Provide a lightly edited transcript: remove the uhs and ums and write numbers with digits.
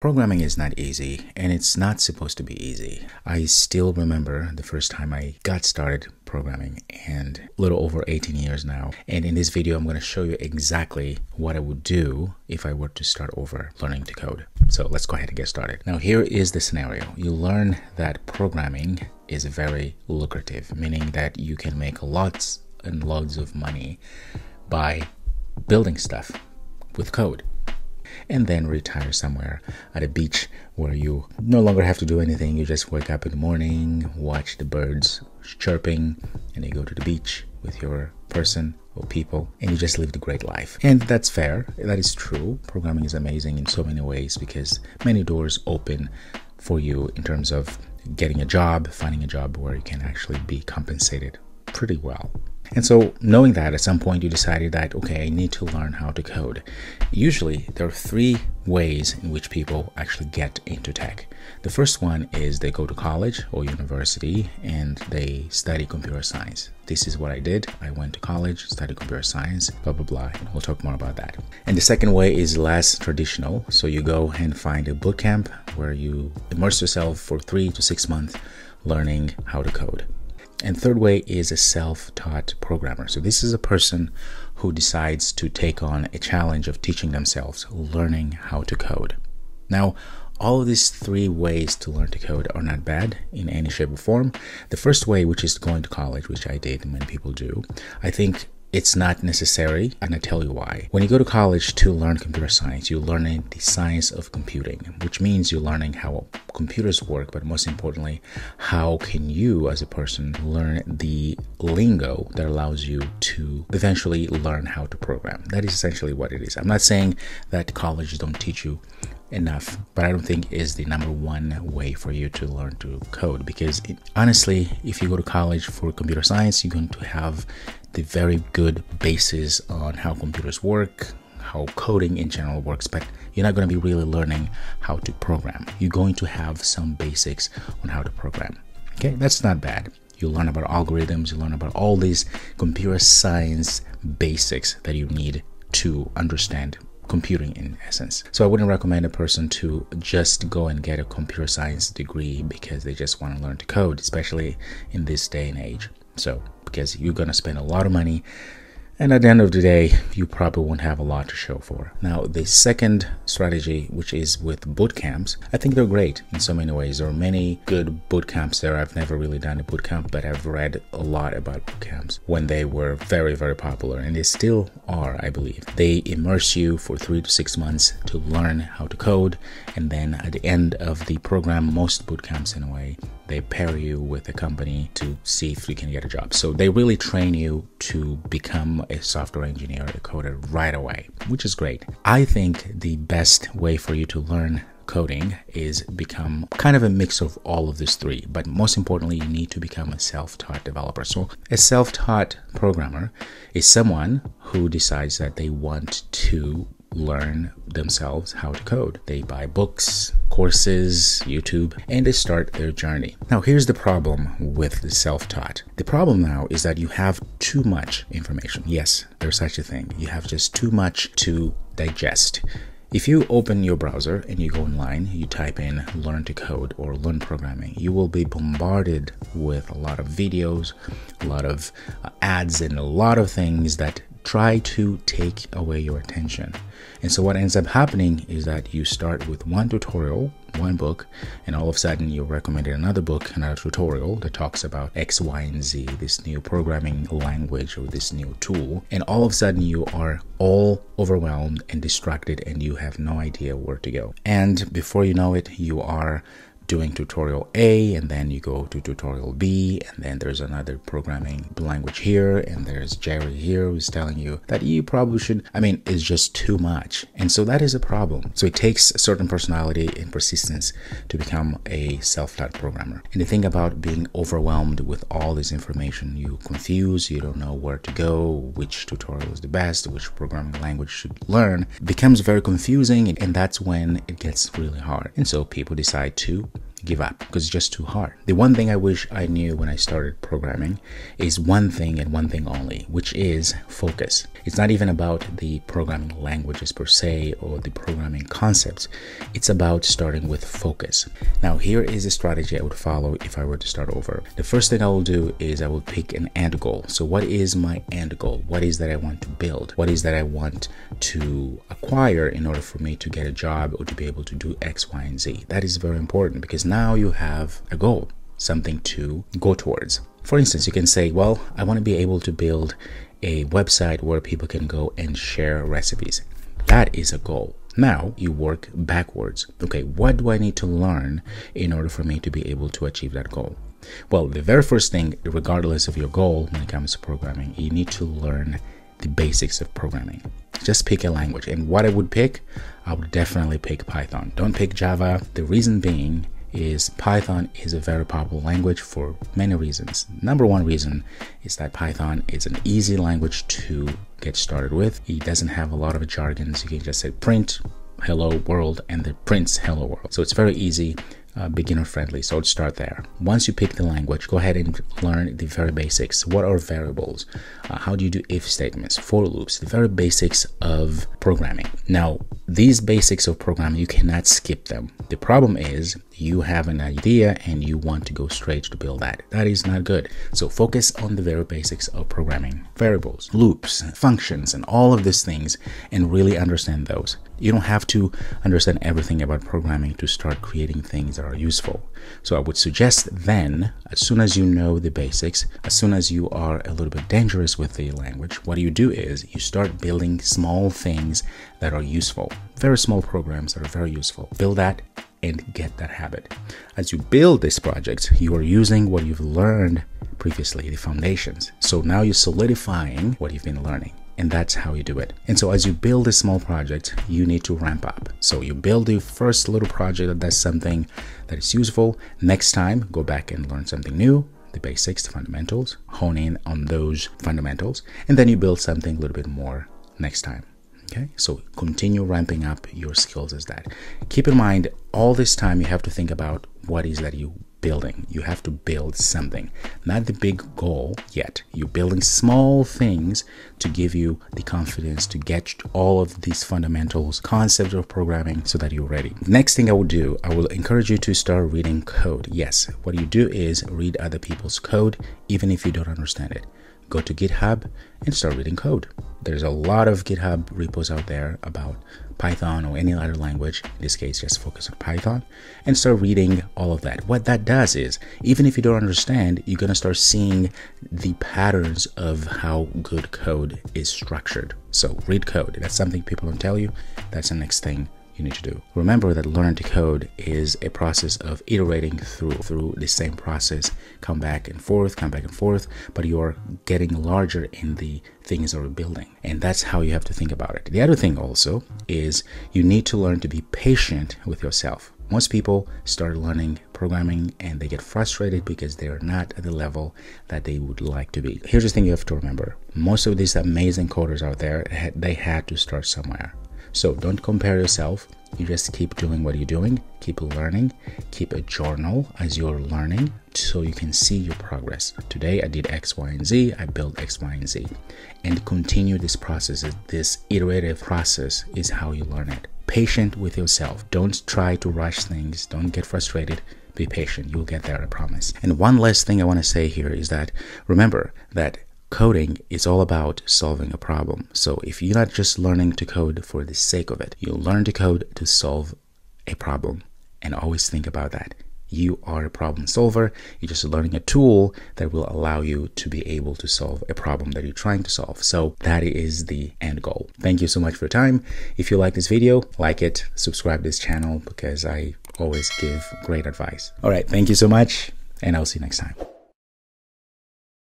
Programming is not easy, and it's not supposed to be easy. I still remember the first time I got started programming, and a little over 18 years now. And in this video, I'm going to show you exactly what I would do if I were to start over learning to code. So let's go ahead and get started. Now, here is the scenario. You learn that programming is very lucrative, meaning that you can make lots and loads of money by building stuff with code, and then retire somewhere at a beach where you no longer have to do anything. You just wake up in the morning, watch the birds chirping, and you go to the beach with your person or people, and you just live the great life. And that's fair. That is true. Programming is amazing in so many ways because many doors open for you in terms of getting a job, finding a job where you can actually be compensated pretty well. And so knowing that, at some point you decided that, okay, I need to learn how to code. Usually there are three ways in which people actually get into tech. The first one is they go to college or university and they study computer science. This is what I did. I went to college, studied computer science, blah, blah, blah. And we'll talk more about that. And the second way is less traditional. So you go and find a boot camp where you immerse yourself for 3 to 6 months learning how to code. And third way is a self-taught programmer. So this is a person who decides to take on a challenge of teaching themselves, learning how to code. Now, all of these three ways to learn to code are not bad in any shape or form. The first way, which is going to college, which I did, and many people do, I think it's not necessary, and I tell you why. When you go to college to learn computer science, you're learning the science of computing, which means you're learning how computers work, but most importantly, how can you as a person learn the lingo that allows you to eventually learn how to program. That is essentially what it is. I'm not saying that colleges don't teach you enough, but I don't think is the number one way for you to learn to code, because honestly, if you go to college for computer science, you're going to have the very good basis on how computers work, how coding in general works, but you're not going to be really learning how to program. You're going to have some basics on how to program. Okay, that's not bad. You learn about algorithms, you learn about all these computer science basics that you need to understand computing in essence. So I wouldn't recommend a person to just go and get a computer science degree because they just want to learn to code, especially in this day and age. So because you're going to spend a lot of money, and at the end of the day, you probably won't have a lot to show for. Now, the second strategy, which is with boot camps, I think they're great in so many ways. There are many good boot camps there. I've never really done a boot camp, but I've read a lot about boot camps when they were very, very popular, and they still are, I believe. They immerse you for 3 to 6 months to learn how to code, and then at the end of the program, most boot camps in a way, they pair you with a company to see if you can get a job. So they really train you to become a software engineer, a coder right away, which is great. I think the best way for you to learn coding is become kind of a mix of all of these three, but most importantly, you need to become a self-taught developer. So a self-taught programmer is someone who decides that they want to learn themselves how to code. They buy books, courses, YouTube, and they start their journey. Now, here's the problem with the self-taught. The problem now is that you have too much information. Yes, there's such a thing. You have just too much to digest. If you open your browser and you go online, you type in learn to code or learn programming, you will be bombarded with a lot of videos, a lot of ads, and a lot of things that try to take away your attention. And so what ends up happening is that you start with one tutorial, one book, and all of a sudden you're recommended another book, another tutorial that talks about X, Y, and Z, this new programming language or this new tool. And all of a sudden you are all overwhelmed and distracted and you have no idea where to go. And before you know it, you are doing tutorial A, and then you go to tutorial B, and then there's another programming language here, and there's Jerry here who's telling you that you probably should, it's just too much. And so that is a problem. So it takes a certain personality and persistence to become a self-taught programmer. And the thing about being overwhelmed with all this information, you confuse, you don't know where to go, which tutorial is the best, which programming language should learn, becomes very confusing, and that's when it gets really hard. And so people decide to give up because it's just too hard. The one thing I wish I knew when I started programming is one thing and one thing only, which is focus. It's not even about the programming languages per se or the programming concepts. It's about starting with focus. Now, here is a strategy I would follow if I were to start over. The first thing I will do is I will pick an end goal. So what is my end goal? What is that I want to build? What is that I want to acquire in order for me to get a job or to be able to do X, Y, and Z? That is very important because now you have a goal, something to go towards. For instance, you can say, well, I want to be able to build a website where people can go and share recipes. That is a goal. Now you work backwards. Okay, what do I need to learn in order for me to be able to achieve that goal? Well, the very first thing, regardless of your goal when it comes to programming, you need to learn the basics of programming. Just pick a language. And what I would pick, I would definitely pick Python. Don't pick Java. The reason being is Python is a very popular language for many reasons. Number one reason is that Python is an easy language to get started with. It doesn't have a lot of jargons. You can just say print hello world and it prints hello world. So it's very easy, beginner friendly. So let's start there. Once you pick the language, go ahead and learn the very basics. What are variables? How do you do if statements, for loops, the very basics of programming. Now, these basics of programming, you cannot skip them. The problem is you have an idea and you want to go straight to build that. That is not good. So focus on the very basics of programming. Variables, loops, functions, and all of these things, and really understand those. You don't have to understand everything about programming to start creating things that are useful. So I would suggest then, as soon as you know the basics, as soon as you are a little bit dangerous with the language, what you do is you start building small things that are useful. Very small programs that are very useful. Build that and get that habit. As you build this project, you are using what you've learned previously, the foundations. So now you're solidifying what you've been learning. And that's how you do it. And so as you build a small project, you need to ramp up. So you build the first little project that does something that is useful. Next time, go back and learn something new, the basics, the fundamentals, hone in on those fundamentals, and then you build something a little bit more next time. Okay, so continue ramping up your skills as that. Keep in mind, all this time you have to think about what is that you building. You have to build something, not the big goal yet. You're building small things to give you the confidence to get all of these fundamentals, concepts of programming so that you're ready. Next thing I will do, I will encourage you to start reading code. Yes, what you do is read other people's code, even if you don't understand it. Go to GitHub and start reading code. There's a lot of GitHub repos out there about Python or any other language. In this case, just focus on Python and start reading all of that. What that does is, even if you don't understand, you're going to start seeing the patterns of how good code is structured. So read code. That's something people don't tell you. That's the next thing you need to do. Remember that learn to code is a process of iterating through the same process, come back and forth, but you're getting larger in the things that you're building. And that's how you have to think about it. The other thing also is you need to learn to be patient with yourself. Most people start learning programming and they get frustrated because they're not at the level that they would like to be. Here's the thing you have to remember. Most of these amazing coders out there, they had to start somewhere. So don't compare yourself. You just keep doing what you're doing, keep learning, keep a journal as you're learning so you can see your progress. Today I did X, Y, and Z. I built X, Y, and Z. And continue this process. This iterative process is how you learn it. Patient with yourself. Don't try to rush things. Don't get frustrated. Be patient. You'll get there, I promise. And one last thing I want to say here is that remember that coding is all about solving a problem. So if you're not just learning to code for the sake of it, you learn to code to solve a problem. And always think about that. You are a problem solver. You're just learning a tool that will allow you to be able to solve a problem that you're trying to solve. So that is the end goal. Thank you so much for your time. If you like this video, like it, subscribe to this channel because I always give great advice. All right. Thank you so much, and I'll see you next time.